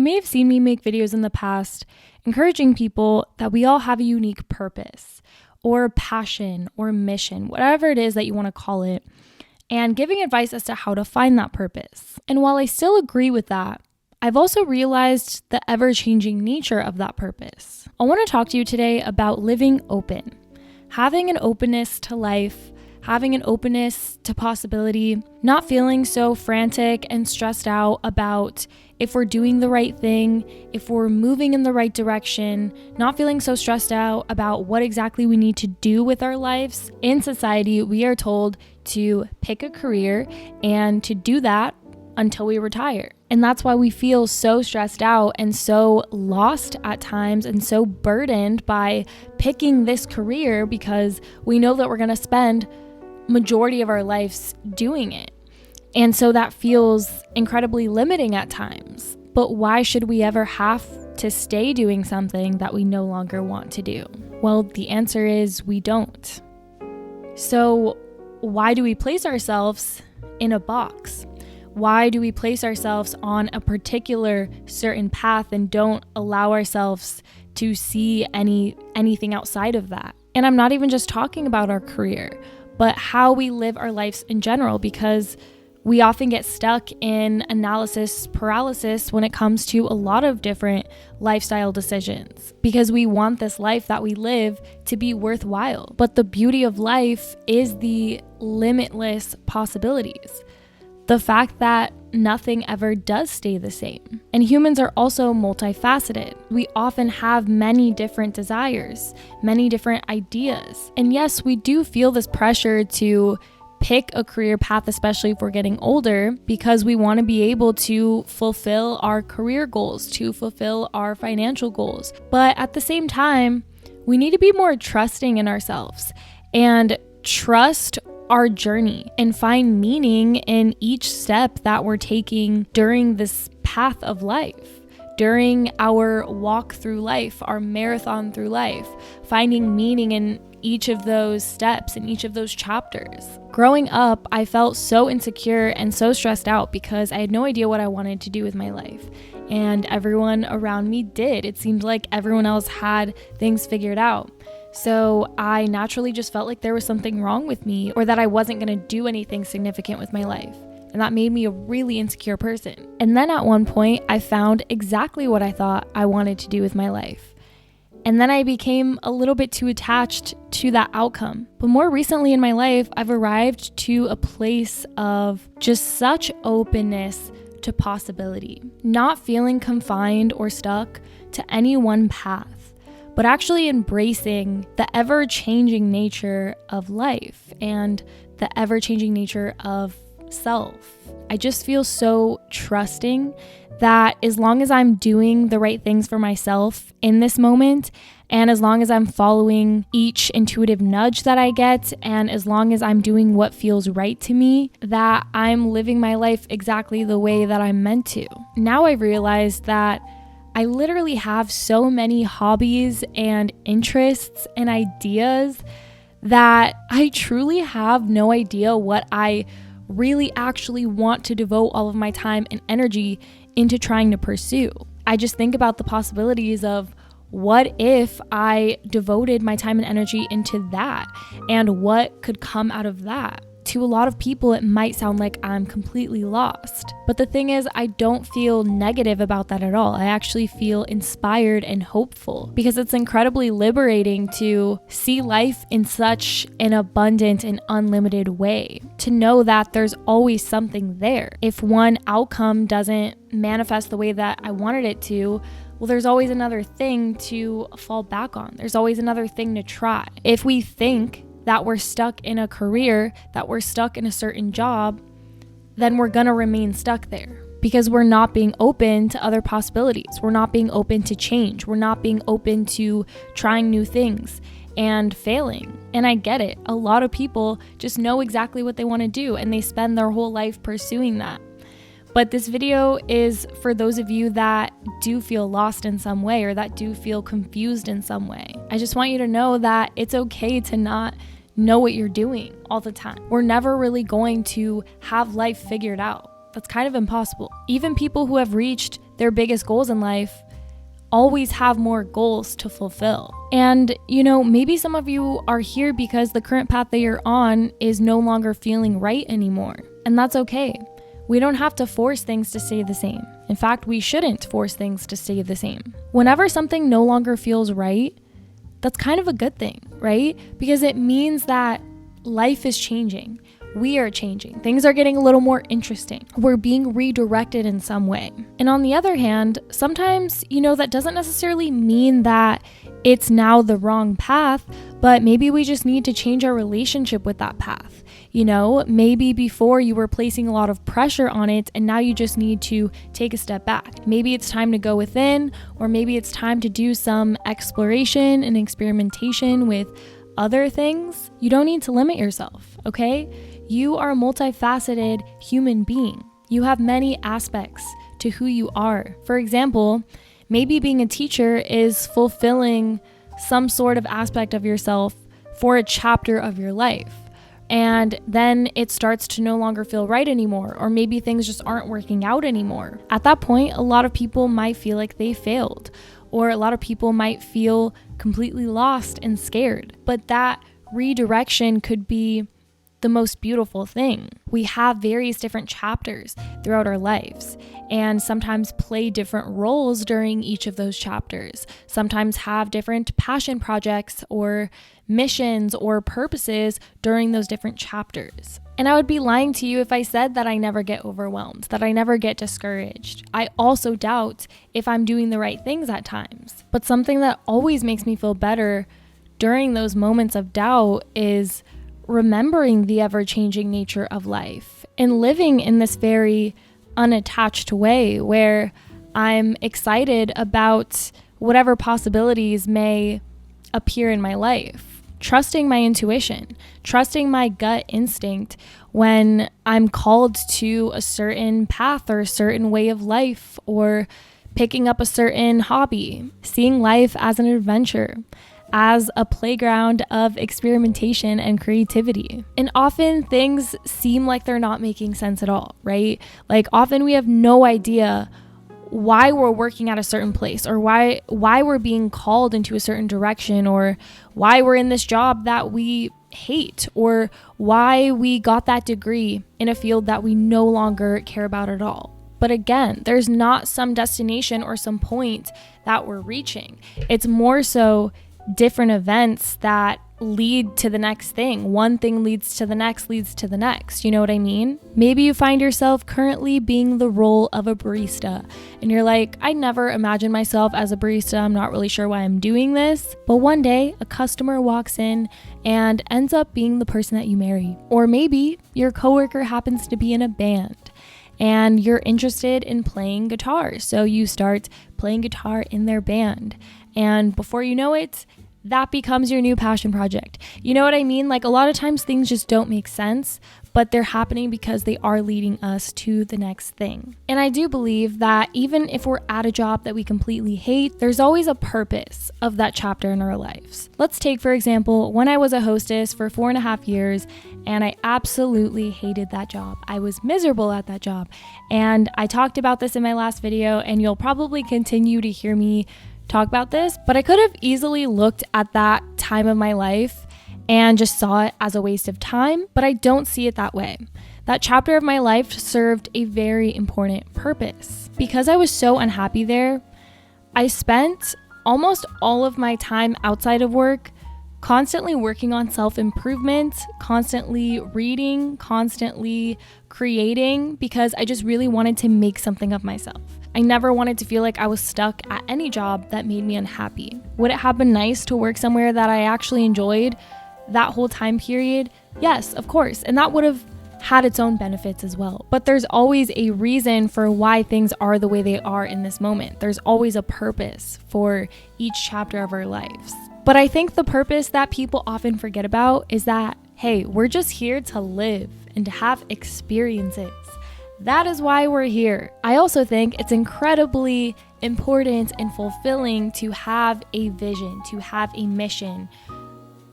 may have seen me make videos in the past encouraging people that we all have a unique purpose or passion or mission, whatever it is that you want to call it, and giving advice as to how to find that purpose. And while I still agree with that, I've also realized the ever-changing nature of that purpose. I want to talk to you today about living open, having an openness to life, having an openness to possibility, not feeling so frantic and stressed out about if we're doing the right thing, if we're moving in the right direction, not feeling so stressed out about what exactly we need to do with our lives. In society, we are told to pick a career and to do that until we retire. And that's why we feel so stressed out and so lost at times and so burdened by picking this career, because we know that we're going to spend majority of our lives doing it. And so that feels incredibly limiting at times. But why should we ever have to stay doing something that we no longer want to do? Well, the answer is we don't. So why do we place ourselves in a box? Why do we place ourselves on a particular certain path and don't allow ourselves to see anything outside of that? And I'm not even just talking about our career, but how we live our lives in general, because we often get stuck in analysis paralysis when it comes to a lot of different lifestyle decisions, because we want this life that we live to be worthwhile. But the beauty of life is the limitless possibilities. The fact that nothing ever does stay the same. And humans are also multifaceted. We often have many different desires, many different ideas. And yes, we do feel this pressure to pick a career path, especially if we're getting older, because we want to be able to fulfill our career goals, to fulfill our financial goals. But at the same time, we need to be more trusting in ourselves and trust our journey and find meaning in each step that we're taking during this path of life, during our walk through life, our marathon through life, finding meaning in each of those steps, in each of those chapters. Growing up, I felt so insecure and so stressed out because I had no idea what I wanted to do with my life. And everyone around me did. It seemed like everyone else had things figured out. So I naturally just felt like there was something wrong with me, or that I wasn't going to do anything significant with my life. And that made me a really insecure person. And then at one point, I found exactly what I thought I wanted to do with my life. And then I became a little bit too attached to that outcome. But more recently in my life, I've arrived to a place of just such openness to possibility, not feeling confined or stuck to any one path, but actually embracing the ever-changing nature of life and the ever-changing nature of self. I just feel so trusting that as long as I'm doing the right things for myself in this moment, and as long as I'm following each intuitive nudge that I get, and as long as I'm doing what feels right to me, that I'm living my life exactly the way that I'm meant to. Now I've realized that I literally have so many hobbies and interests and ideas that I truly have no idea what I really actually want to devote all of my time and energy into trying to pursue. I just think about the possibilities of what if I devoted my time and energy into that, and what could come out of that. To a lot of people, it might sound like I'm completely lost. But the thing is, I don't feel negative about that at all. I actually feel inspired and hopeful, because it's incredibly liberating to see life in such an abundant and unlimited way. To know that there's always something there. If one outcome doesn't manifest the way that I wanted it to, well, there's always another thing to fall back on. There's always another thing to try. If we think that we're stuck in a career, that we're stuck in a certain job, then we're gonna remain stuck there, because we're not being open to other possibilities. We're not being open to change. We're not being open to trying new things and failing. And I get it. A lot of people just know exactly what they want to do, and they spend their whole life pursuing that. But this video is for those of you that do feel lost in some way, or that do feel confused in some way. I just want you to know that it's okay to not know what you're doing all the time. We're never really going to have life figured out. That's kind of impossible. Even people who have reached their biggest goals in life always have more goals to fulfill. And, maybe some of you are here because the current path that you're on is no longer feeling right anymore. And that's okay. We don't have to force things to stay the same. In fact, we shouldn't force things to stay the same. Whenever something no longer feels right, that's kind of a good thing, right? Because it means that life is changing. We are changing. Things are getting a little more interesting. We're being redirected in some way. And on the other hand, sometimes, that doesn't necessarily mean that it's now the wrong path, but maybe we just need to change our relationship with that path. Maybe before you were placing a lot of pressure on it and now you just need to take a step back. Maybe it's time to go within, or maybe it's time to do some exploration and experimentation with other things. You don't need to limit yourself, okay? You are a multifaceted human being. You have many aspects to who you are. For example, maybe being a teacher is fulfilling some sort of aspect of yourself for a chapter of your life. And then it starts to no longer feel right anymore, or maybe things just aren't working out anymore. At that point, a lot of people might feel like they failed, or a lot of people might feel completely lost and scared. But that redirection could be the most beautiful thing. We have various different chapters throughout our lives and sometimes play different roles during each of those chapters. Sometimes have different passion projects or missions or purposes during those different chapters. And I would be lying to you if I said that I never get overwhelmed, that I never get discouraged. I also doubt if I'm doing the right things at times. But something that always makes me feel better during those moments of doubt is remembering the ever-changing nature of life and living in this very unattached way where I'm excited about whatever possibilities may appear in my life, trusting my intuition, trusting my gut instinct when I'm called to a certain path or a certain way of life, or picking up a certain hobby, seeing life as an adventure, as a playground of experimentation and creativity. And often things seem like they're not making sense at all, right? Like often we have no idea why we're working at a certain place, or why we're being called into a certain direction, or why we're in this job that we hate, or why we got that degree in a field that we no longer care about at all. But again, there's not some destination or some point that we're reaching. It's more so different events that lead to the next thing. One thing leads to the next, leads to the next. You know what I mean? Maybe you find yourself currently being the role of a barista and you're like, I never imagined myself as a barista. I'm not really sure why I'm doing this. But one day a customer walks in and ends up being the person that you marry. Or maybe your coworker happens to be in a band and you're interested in playing guitar. So you start playing guitar in their band. And before you know it, that becomes your new passion project. You know what I mean? Like a lot of times things just don't make sense, but they're happening because they are leading us to the next thing. And I do believe that even if we're at a job that we completely hate, there's always a purpose of that chapter in our lives. Let's take, for example, when I was a hostess for 4.5 years and I absolutely hated that job. I was miserable at that job. And I talked about this in my last video, and you'll probably continue to hear me talk about this, but I could have easily looked at that time of my life and just saw it as a waste of time, but I don't see it that way. That chapter of my life served a very important purpose. Because I was so unhappy there, I spent almost all of my time outside of work constantly working on self-improvement, constantly reading, constantly creating, because I just really wanted to make something of myself. I never wanted to feel like I was stuck at any job that made me unhappy. Would it have been nice to work somewhere that I actually enjoyed that whole time period? Yes, of course. And that would have had its own benefits as well. But there's always a reason for why things are the way they are in this moment. There's always a purpose for each chapter of our lives. But I think the purpose that people often forget about is that, hey, we're just here to live and to have experiences. That is why we're here. I also think it's incredibly important and fulfilling to have a vision, to have a mission,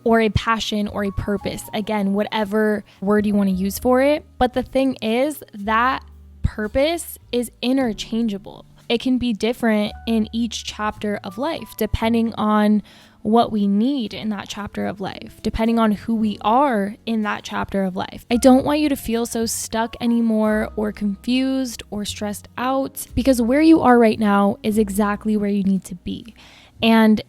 or a passion, or a purpose. Again, whatever word you want to use for it. But the thing is that purpose is interchangeable. it can be different in each chapter of life, depending on what we need in that chapter of life, depending on who we are in that chapter of life. I don't want you to feel so stuck anymore or confused or stressed out, because where you are right now is exactly where you need to be. And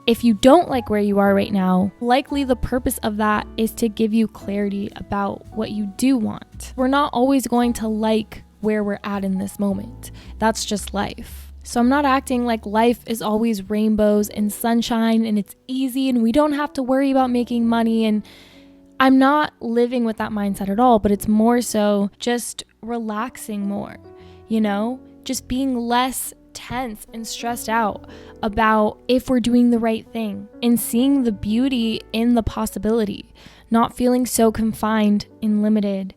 if you don't like where you are right now, likely the purpose of that is to give you clarity about what you do want. We're not always going to like where we're at in this moment. That's just life. So I'm not acting like life is always rainbows and sunshine and it's easy and we don't have to worry about making money. And I'm not living with that mindset at all, but it's more so just relaxing more, just being less tense and stressed out about if we're doing the right thing and seeing the beauty in the possibility, not feeling so confined and limited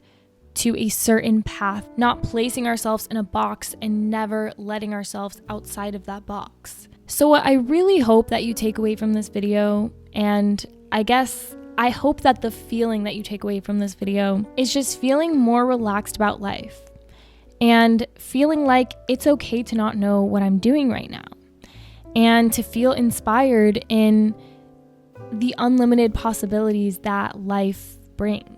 to a certain path, not placing ourselves in a box and never letting ourselves outside of that box. So what I really hope that you take away from this video, and I hope that the feeling that you take away from this video is just feeling more relaxed about life and feeling like it's okay to not know what I'm doing right now, and to feel inspired in the unlimited possibilities that life brings.